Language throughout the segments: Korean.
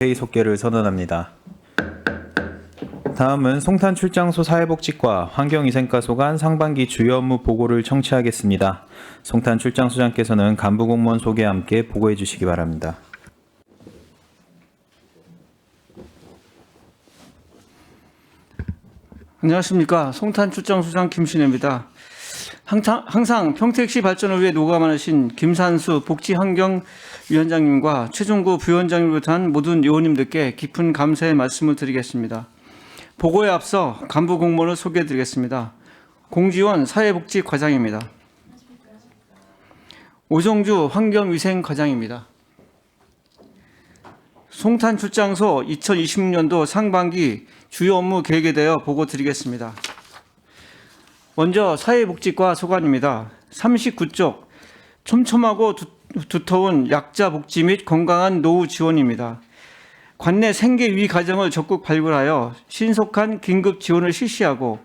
회의 속개를 선언합니다. 다음은 송탄 출장소 사회복지과 환경위생과 소관 상반기 주요 업무 보고를 청취하겠습니다. 송탄 출장소장께서는 간부 공무원 소개와 함께 보고해 주시기 바랍니다. 안녕하십니까. 송탄 출장소장 김신혜입니다. 항상 평택시 발전을 위해 노고하신 김산수 복지환경위원장님과 최종구 부위원장님을 비롯한 모든 의원님들께 깊은 감사의 말씀을 드리겠습니다. 보고에 앞서 간부 공무원을 소개해 드리겠습니다. 공지원 사회복지과장입니다. 오정주 환경위생과장입니다. 송탄 출장소 2026년도 상반기 주요 업무 계획에 대하여 보고 드리겠습니다. 먼저 사회복지과 소관입니다. 39쪽 촘촘하고 두터운 약자 복지 및 건강한 노후 지원입니다. 관내 생계 유의 과정을 적극 발굴하여 신속한 긴급 지원을 실시하고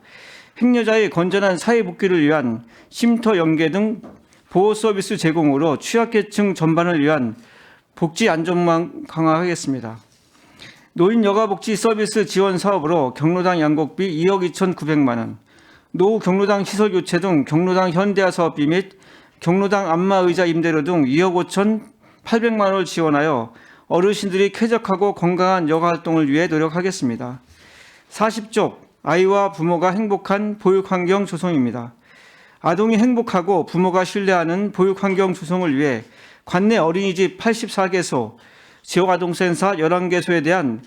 행여자의 건전한 사회복귀를 위한 쉼터 연계 등 보호 서비스 제공으로 취약계층 전반을 위한 복지 안전망 강화하겠습니다. 노인 여가복지 서비스 지원 사업으로 경로당 양곡비 2억 2,900만 원, 노후 경로당 시설 교체 등 경로당 현대화 사업비 및 경로당 안마의자 임대료 등 2억 5,800만 원을 지원하여 어르신들이 쾌적하고 건강한 여가활동을 위해 노력하겠습니다. 40쪽 아이와 부모가 행복한 보육환경 조성입니다. 아동이 행복하고 부모가 신뢰하는 보육환경 조성을 위해 관내 어린이집 84개소, 지역아동센터 11개소에 대한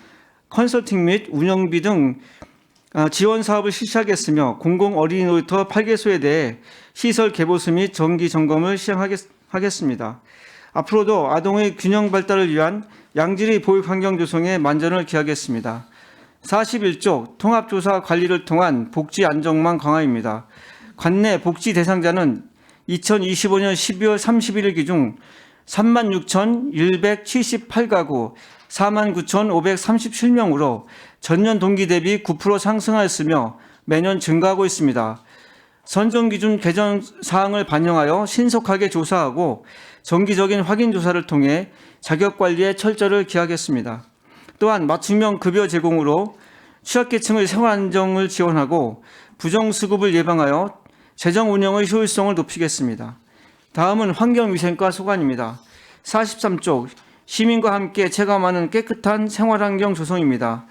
컨설팅 및 운영비 등 지원 사업을 실시하겠으며 공공 어린이 놀이터 8개소에 대해 시설 개보수 및 정기 점검을 시행하겠습니다. 앞으로도 아동의 균형 발달을 위한 양질의 보육 환경 조성에 만전을 기하겠습니다. 41쪽 통합조사 관리를 통한 복지 안정망 강화입니다. 관내 복지 대상자는 2025년 12월 31일 기준 36,178가구 49,537명으로 전년 동기 대비 9% 상승하였으며 매년 증가하고 있습니다. 선정기준 개정 사항을 반영하여 신속하게 조사하고 정기적인 확인 조사를 통해 자격관리에 철저를 기하겠습니다. 또한 맞춤형 급여 제공으로 취약계층의 생활안정을 지원하고 부정수급을 예방하여 재정 운영의 효율성을 높이겠습니다. 다음은 환경위생과 소관입니다. 43쪽 시민과 함께 체감하는 깨끗한 생활환경 조성입니다.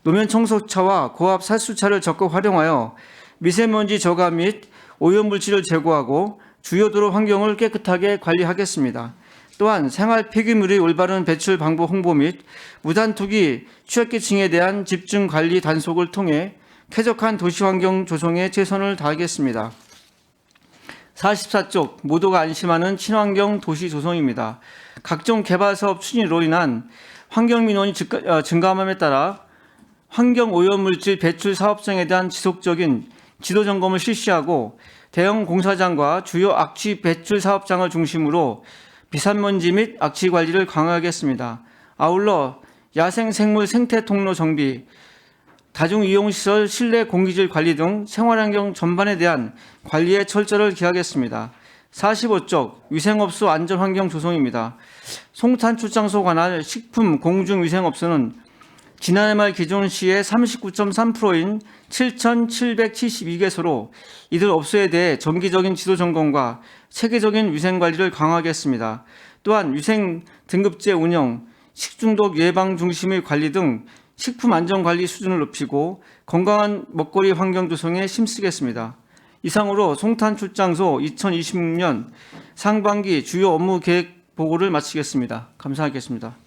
노면 청소차와 고압 살수차를 적극 활용하여 미세먼지 저감 및 오염물질을 제거하고 주요 도로 환경을 깨끗하게 관리하겠습니다. 또한 생활 폐기물의 올바른 배출 방법 홍보 및 무단 투기 취약계층에 대한 집중 관리 단속을 통해 쾌적한 도시환경 조성에 최선을 다하겠습니다. 44쪽 모두가 안심하는 친환경 도시 조성입니다. 각종 개발 사업 추진으로 인한 환경 민원이 증가함에 따라 환경 오염물질 배출 사업장에 대한 지속적인 지도 점검을 실시하고 대형 공사장과 주요 악취 배출 사업장을 중심으로 비산먼지 및 악취 관리를 강화하겠습니다. 아울러 야생 생물 생태 통로 정비, 다중이용시설 실내 공기질 관리 등 생활환경 전반에 대한 관리에 철저를 기하겠습니다. 45쪽 위생업소 안전환경 조성입니다. 송탄 출장소 관할 식품 공중위생업소는 지난해 말 기존 시의 39.3%인 7,772개소로 이들 업소에 대해 정기적인 지도 점검과 체계적인 위생관리를 강화하겠습니다. 또한 위생 등급제 운영, 식중독 예방 중심의 관리 등 식품 안전관리 수준을 높이고 건강한 먹거리 환경 조성에 힘쓰겠습니다. 이상으로 송탄 출장소 2026년 상반기 주요 업무 계획 보고를 마치겠습니다. 감사하겠습니다.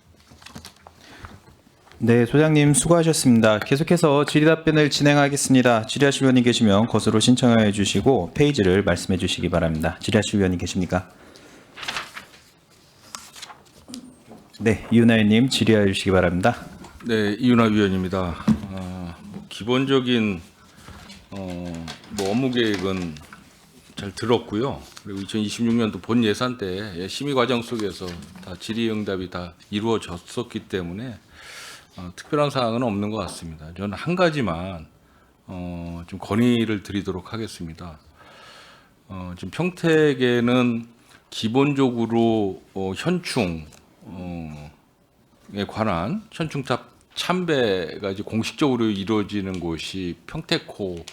네, 소장님 수고하셨습니다. 계속해서 질의답변을 진행하겠습니다. 질의하실 의원이 계시면 것으로 신청해 주시고 페이지를 말씀해 주시기 바랍니다. 질의하실 의원이 계십니까? 네, 이윤하 의원님 질의해 주시기 바랍니다. 네, 이윤하 위원입니다. 기본적인 업무 계획은 잘 들었고요. 그리고 2026년도 본 예산 때 심의 과정 속에서 다 질의응답이 다 이루어졌었기 때문에 특별한 사항은 없는 것 같습니다. 저는 한 가지만 좀 건의를 드리도록 하겠습니다. 지금 평택에는 기본적으로 현충 관한 현충탑 참배가 이제 공식적으로 이루어지는 곳이 평택호에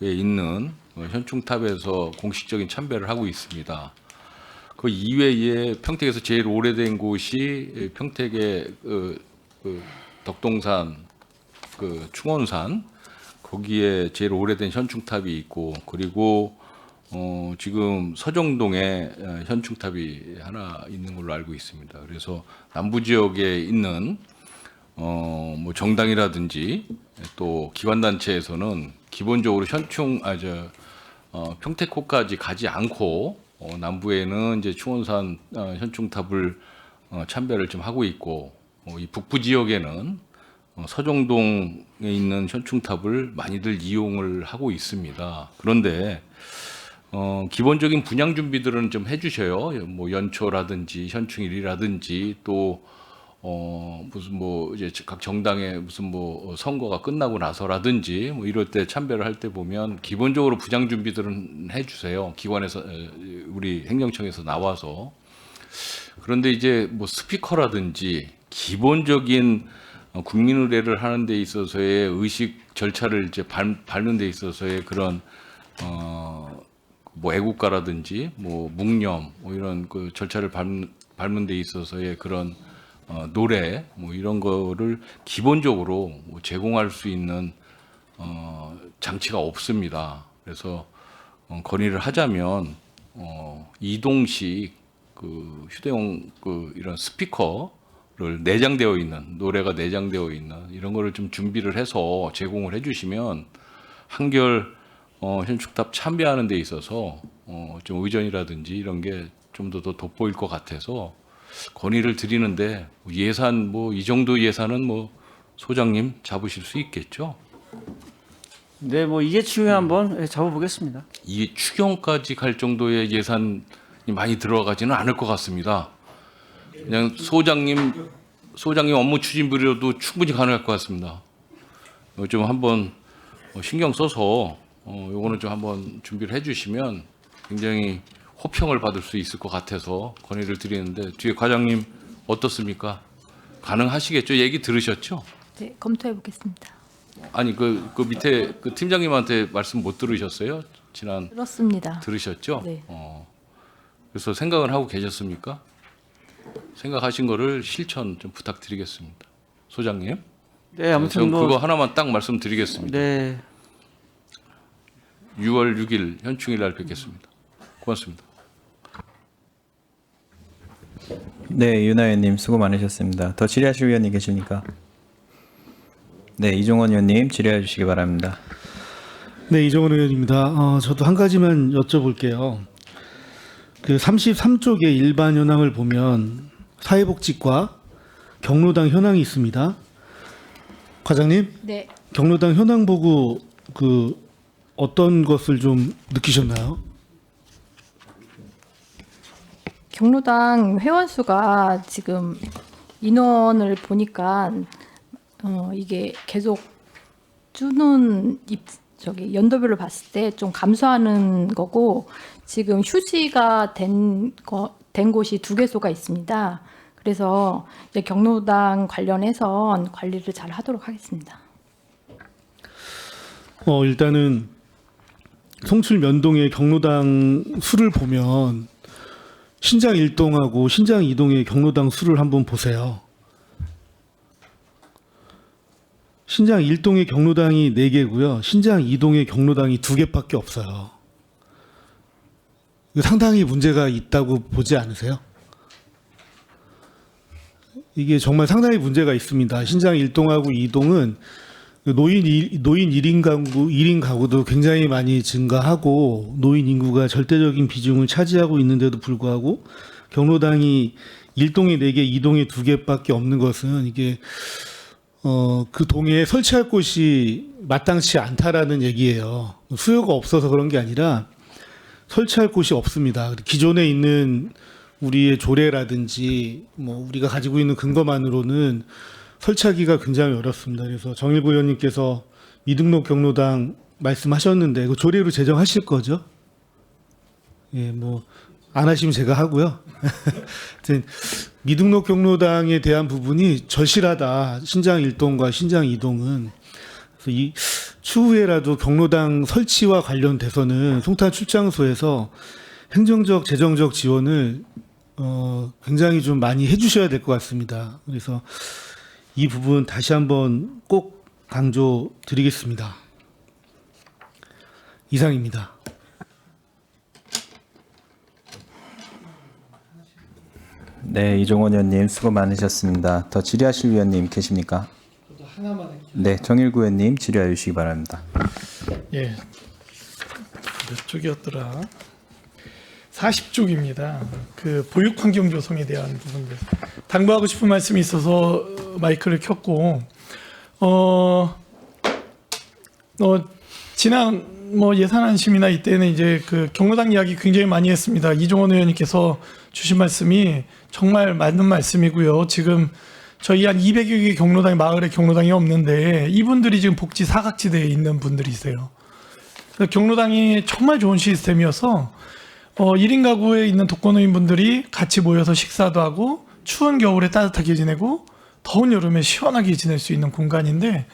있는 현충탑에서 공식적인 참배를 하고 있습니다. 그 이외에 평택에서 제일 오래된 곳이 평택의 덕동산, 충원산, 거기에 제일 오래된 현충탑이 있고, 그리고 지금 서정동에 현충탑이 하나 있는 걸로 알고 있습니다. 그래서 남부 지역에 있는 뭐 정당이라든지 또 기관단체에서는 기본적으로 평택호까지 가지 않고 남부에는 이제 충원산 현충탑을 참배를 좀 하고 있고, 이 북부 지역에는 서정동에 있는 현충탑을 많이들 이용을 하고 있습니다. 그런데 기본적인 분양 준비들은 좀 해주셔요. 뭐 연초라든지 현충일이라든지 또 무슨 뭐 이제 각 정당의 무슨 뭐 선거가 끝나고 나서라든지 뭐 이럴 때 참배를 할 때 보면 기본적으로 분양 준비들은 해주세요. 기관에서 우리 행정청에서 나와서. 그런데 이제 뭐 스피커라든지 기본적인 국민의례를 하는 데 있어서의 의식 절차를 이제 밟는 데 있어서의 그런 뭐 애국가라든지 뭐 묵념 뭐 이런 그 절차를 밟는 데 있어서의 그런 노래 뭐 이런 거를 기본적으로 뭐 제공할 수 있는 장치가 없습니다. 그래서 건의를 하자면 이동식 그 휴대용 그 이런 스피커를 내장되어 있는 노래가 내장되어 있는 이런 거를 좀 준비를 해서 제공을 해주시면 한결 현충탑 참배하는 데 있어서 좀 의전이라든지 이런 게 좀 더 돋보일 것 같아서 건의를 드리는데 예산 뭐 이 정도 예산은 뭐 소장님 잡으실 수 있겠죠? 네, 뭐 이게 추후에 한번 잡아보겠습니다. 이게 추경까지 갈 정도의 예산이 많이 들어가지는 않을 것 같습니다. 그냥 소장님 업무 추진비로도 충분히 가능할 것 같습니다. 좀 한번 신경 써서 요거는 좀 한번 준비를 해주시면 굉장히 호평을 받을 수 있을 것 같아서 건의를 드리는데 뒤에 과장님 어떻습니까? 가능하시겠죠? 얘기 들으셨죠? 네, 검토해 보겠습니다. 아니 그 밑에 그 팀장님한테 말씀 못 들으셨어요? 지난 들었습니다. 들으셨죠? 네. 그래서 생각을 하고 계셨습니까? 생각하신 거를 실천 좀 부탁드리겠습니다. 소장님. 네, 아무튼 전 뭐 그거 하나만 딱 말씀드리겠습니다. 네, 6월 6일 현충일 날 뵙겠습니다. 고맙습니다. 네, 윤하 의원님 수고 많으셨습니다. 더 질의하실 의원님 계십니까? 네, 이종원 의원님 질의해 주시기 바랍니다. 네, 이종원 의원입니다. 저도 한 가지만 여쭤볼게요. 그 33쪽의 일반 현황을 보면 사회복지과 경로당 현황이 있습니다. 과장님, 네, 경로당 현황 보고 그 어떤 것을 좀 느끼셨나요? 경로당 회원 수가 지금 인원을 보니까 이게 계속 주는 연도별로 봤을 때 좀 감소하는 거고 지금 휴지가 된 곳이 2개소가 있습니다. 그래서 이제 경로당 관련해서 관리를 잘 하도록 하겠습니다. 일단은 송출 면동의 경로당 수를 보면 신장 1동하고 신장 2동의 경로당 수를 한번 보세요. 신장 1동의 경로당이 4개고요. 신장 2동의 경로당이 2개밖에 없어요. 상당히 문제가 있다고 보지 않으세요? 이게 정말 상당히 문제가 있습니다. 신장 1동하고 2동은 노인 1인 가구도 굉장히 많이 증가하고 노인 인구가 절대적인 비중을 차지하고 있는데도 불구하고 경로당이 1동에 4개, 2동에 2개밖에 없는 것은 이게 그 동에 설치할 곳이 마땅치 않다라는 얘기예요. 수요가 없어서 그런 게 아니라 설치할 곳이 없습니다. 기존에 있는 우리의 조례라든지 뭐 우리가 가지고 있는 근거만으로는 설치하기가 굉장히 어렵습니다. 그래서 정일구 의원님께서 미등록 경로당 말씀하셨는데 그 조례로 제정하실 거죠? 예, 뭐 안 하시면 제가 하고요. 하여튼 미등록 경로당에 대한 부분이 절실하다. 신장 1동과 신장 2동은. 그래서 이 추후에라도 경로당 설치와 관련돼서는 송탄 출장소에서 행정적, 재정적 지원을 굉장히 좀 많이 해주셔야 될 것 같습니다. 그래서 이 부분 다시 한번 꼭 강조드리겠습니다. 이상입니다. 네, 이종원 의원님 수고 많으셨습니다. 더 질의하실 위원님 계십니까? 네, 정일구 의원님 질의해 주시기 바랍니다. 예. 몇 쪽이었더라? 40쪽입니다. 그 보육 환경 조성에 대한 부분들. 당부하고 싶은 말씀이 있어서 마이크를 켰고, 지난 예산안 심의나 이때는 이제 그 경로당 이야기 굉장히 많이 했습니다. 이종원 의원님께서 주신 말씀이 정말 맞는 말씀이고요. 지금 저희 한 200여 개 경로당, 마을에 경로당이 없는데 이분들이 지금 복지 사각지대에 있는 분들이세요. 경로당이 정말 좋은 시스템이어서 1인 가구에 있는 독거노인분들이 같이 모여서 식사도 하고 추운 겨울에 따뜻하게 지내고 더운 여름에 시원하게 지낼 수 있는 공간인데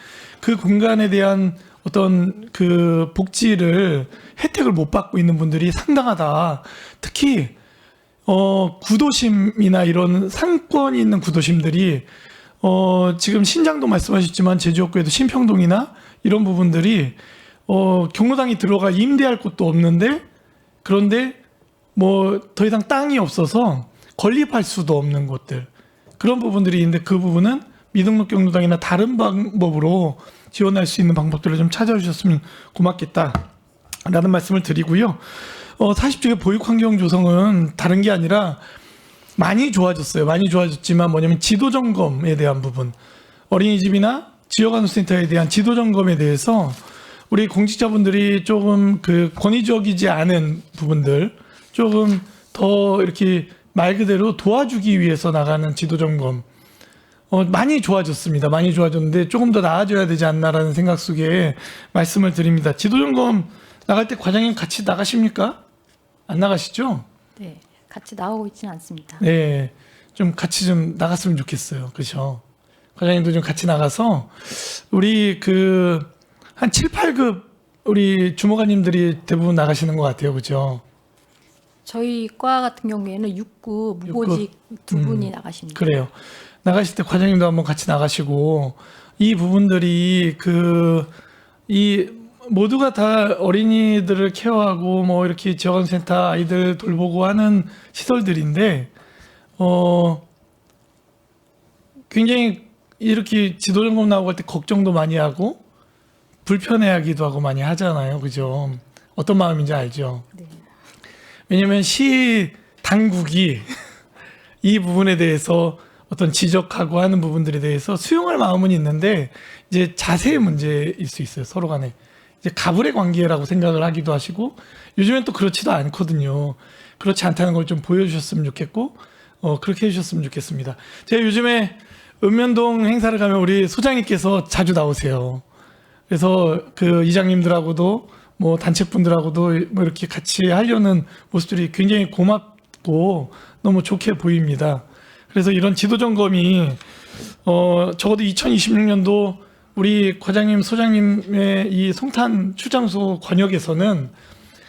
그 공간에 대한 어떤 그 복지를 혜택을 못 받고 있는 분들이 상당하다. 특히 구도심이나 이런 상권이 있는 구도심들이 지금 신장도 말씀하셨지만 제주역구에도 신평동이나 이런 부분들이 경로당이 들어가 임대할 곳도 없는데 그런데 뭐 더 이상 땅이 없어서 건립할 수도 없는 곳들 그런 부분들이 있는데 그 부분은 미등록 경로당이나 다른 방법으로 지원할 수 있는 방법들을 좀 찾아주셨으면 고맙겠다라는 말씀을 드리고요. 40쪽의 보육 환경 조성은 다른 게 아니라 많이 좋아졌어요. 많이 좋아졌지만 뭐냐면 지도 점검에 대한 부분, 어린이집이나 지역안수센터에 대한 지도 점검에 대해서 우리 공직자분들이 조금 그 권위적이지 않은 부분들 조금 더 이렇게 말 그대로 도와주기 위해서 나가는 지도 점검 많이 좋아졌습니다. 많이 좋아졌는데 조금 더 나아져야 되지 않나라는 생각 속에 말씀을 드립니다. 지도 점검 나갈 때 과장님 같이 나가십니까? 안 나가시죠? 네, 같이 나오고 있지는 않습니다. 네, 좀 같이 좀 나갔으면 좋겠어요. 그렇죠? 과장님도 좀 같이 나가서 우리 그 한 7, 8급 우리 주무관님들이 대부분 나가시는 것 같아요. 그렇죠? 저희 과 같은 경우에는 6급 무보직 두 분이 나가십니다. 그래요. 나가실 때 과장님도 한번 같이 나가시고 이 부분들이 이 모두가 다 어린이들을 케어하고 뭐 이렇게 지원센터 아이들 돌보고 하는 시설들인데 굉장히 이렇게 지도 점검 나오고 할 때 걱정도 많이 하고 불편해하기도 하고 많이 하잖아요. 그죠? 어떤 마음인지 알죠? 네. 왜냐하면 시 당국이 이 부분에 대해서 어떤 지적하고 하는 부분들에 대해서 수용할 마음은 있는데 이제 자세의 문제일 수 있어요. 서로 간에. 이제 가불의 관계라고 생각을 하기도 하시고 요즘엔 또 그렇지도 않거든요. 그렇지 않다는 걸 좀 보여주셨으면 좋겠고 그렇게 해주셨으면 좋겠습니다. 제가 요즘에 읍면동 행사를 가면 우리 소장님께서 자주 나오세요. 그래서 그 이장님들하고도 뭐 단체분들하고도 뭐 이렇게 같이 하려는 모습들이 굉장히 고맙고 너무 좋게 보입니다. 그래서 이런 지도 점검이 적어도 2026년도 우리 과장님, 소장님의 이 송탄 출장소 관역에서는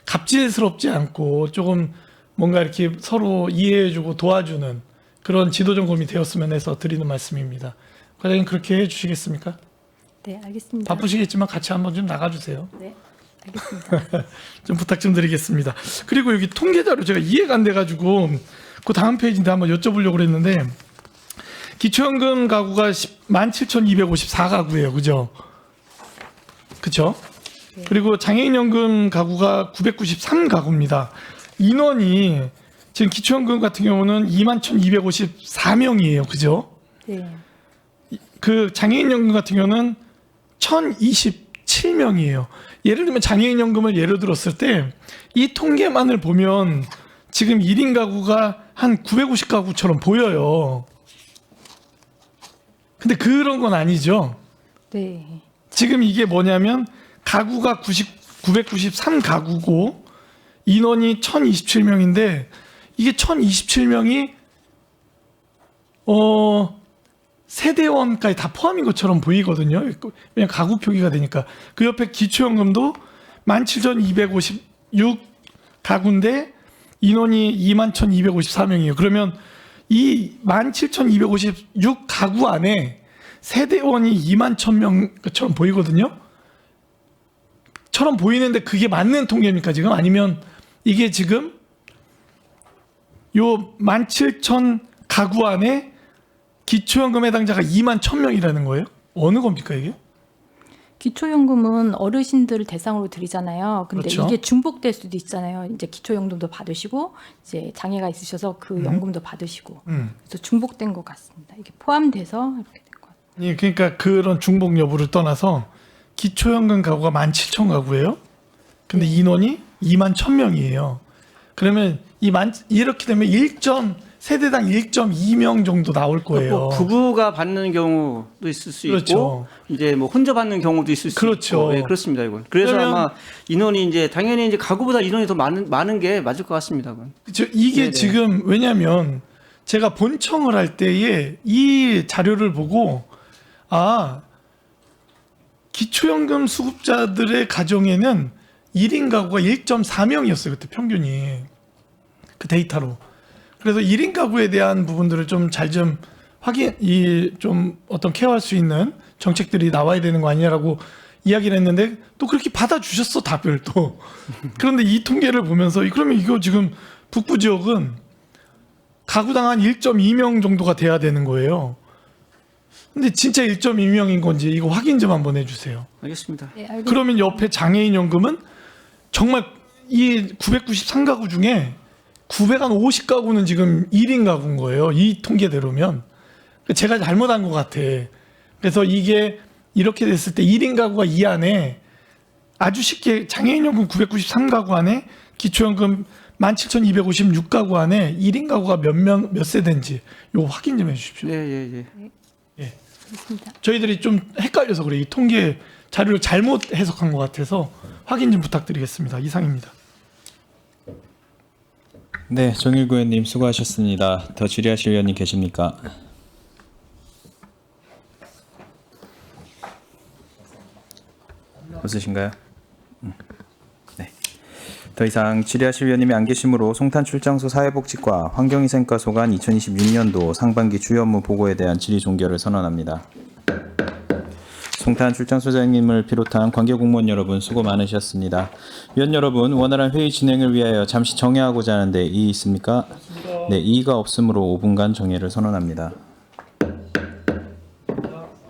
갑질스럽지 않고 조금 뭔가 이렇게 서로 이해해주고 도와주는 그런 지도 점검이 되었으면 해서 드리는 말씀입니다. 과장님 그렇게 해주시겠습니까? 네, 알겠습니다. 바쁘시겠지만 같이 한번 좀 나가주세요. 네, 알겠습니다. 좀 부탁 좀 드리겠습니다. 그리고 여기 통계자료 제가 이해가 안 돼가지고 그 다음 페이지인데 한번 여쭤보려고 그랬는데 기초연금 가구가 17,254가구예요. 그죠? 그쵸? 네. 그리고 장애인연금 가구가 993가구입니다. 인원이 지금 기초연금 같은 경우는 21,254명이에요. 그죠? 네, 그 장애인연금 같은 경우는 1,027명이에요. 예를 들면 장애인연금을 예를 들었을 때 이 통계만을 보면 지금 1인 가구가 한 950가구처럼 보여요. 근데 그런 건 아니죠. 네, 지금 이게 뭐냐면 가구가 993가구고 인원이 1,027명인데 이게 1,027명이 세대원까지 다 포함인 것처럼 보이거든요. 왜냐면 가구 표기가 되니까. 그 옆에 기초연금도 17,256 가구인데 인원이 21,254명이에요. 그러면 이 17,256 가구 안에 세대원이 21,000명처럼 보이거든요. 처럼 보이는데 그게 맞는 통계입니까 지금? 아니면 이게 지금 요 17,000 가구 안에 기초연금 해당자가 21,000명이라는 거예요? 어느 겁니까 이게? 기초연금은 어르신들을 대상으로 드리잖아요. 근데 그렇죠. 이게 중복될 수도 있잖아요. 이제 기초연금도 받으시고 이제 장애가 있으셔서 그 연금도 받으시고 그래서 중복된 것 같습니다. 이게 포함돼서 이렇게 된 것 같아요. 예, 그러니까 그런 중복 여부를 떠나서 기초연금 가구가 17,000 가구예요. 근데 인원이 21,000명이에요. 그러면 이렇게 되면 세대당 1.2명 정도 나올 거예요. 뭐 부부가 받는 경우도 있을 수 그렇죠. 있고 이제 뭐 혼자 받는 경우도 있을 수 그렇죠. 있고 네, 그렇습니다. 이건 그래서 그러면- 아마 인원이 이제 당연히 이제 가구보다 인원이 더 많은 게 맞을 것 같습니다. 그건. 이게 네네. 지금 왜냐하면 제가 본청을 할 때에 이 자료를 보고 기초연금 수급자들의 가정에는 1인 가구가 1.4명이었어요. 그때 평균이 그 데이터로. 그래서 1인 가구에 대한 부분들을 좀 잘 좀 좀 어떤 케어할 수 있는 정책들이 나와야 되는 거 아니냐라고 이야기를 했는데 또 그렇게 받아주셨어 답을 또. 그런데 이 통계를 보면서 그러면 이거 지금 북부 지역은 가구당 한 1.2명 정도가 돼야 되는 거예요. 근데 진짜 1.2명인 건지 이거 확인 좀 한번 해주세요. 알겠습니다. 네, 알겠습니다. 그러면 옆에 장애인 연금은 정말 이 993가구 중에 950가구는 지금 1인 가구인 거예요. 이 통계대로면. 제가 잘못한 것 같아. 그래서 이게 이렇게 됐을 때 1인 가구가 이 안에 아주 쉽게 장애인연금 993가구 안에 기초연금 17,256가구 안에 1인 가구가 몇 세대인지 이거 확인 좀 해주십시오. 예. 알겠습니다. 저희들이 좀 헷갈려서 그래요. 이 통계 자료를 잘못 해석한 것 같아서 확인 좀 부탁드리겠습니다. 이상입니다. 네, 정일구 의원님 수고하셨습니다. 더 질의하실 의원님 계십니까? 없으신가요? 네. 더 이상 질의하실 의원님이 안 계시므로 송탄 출장소 사회복지과 환경위생과 소관 2026년도 상반기 주요 업무 보고에 대한 질의 종결을 선언합니다. 송탄 출장소장님을 비롯한 관계 공무원 여러분 수고 많으셨습니다. 위원 여러분, 원활한 회의 진행을 위하여 잠시 정회하고자 하는데 이의 있습니까? 네, 이의가 없으므로 5분간 정회를 선언합니다.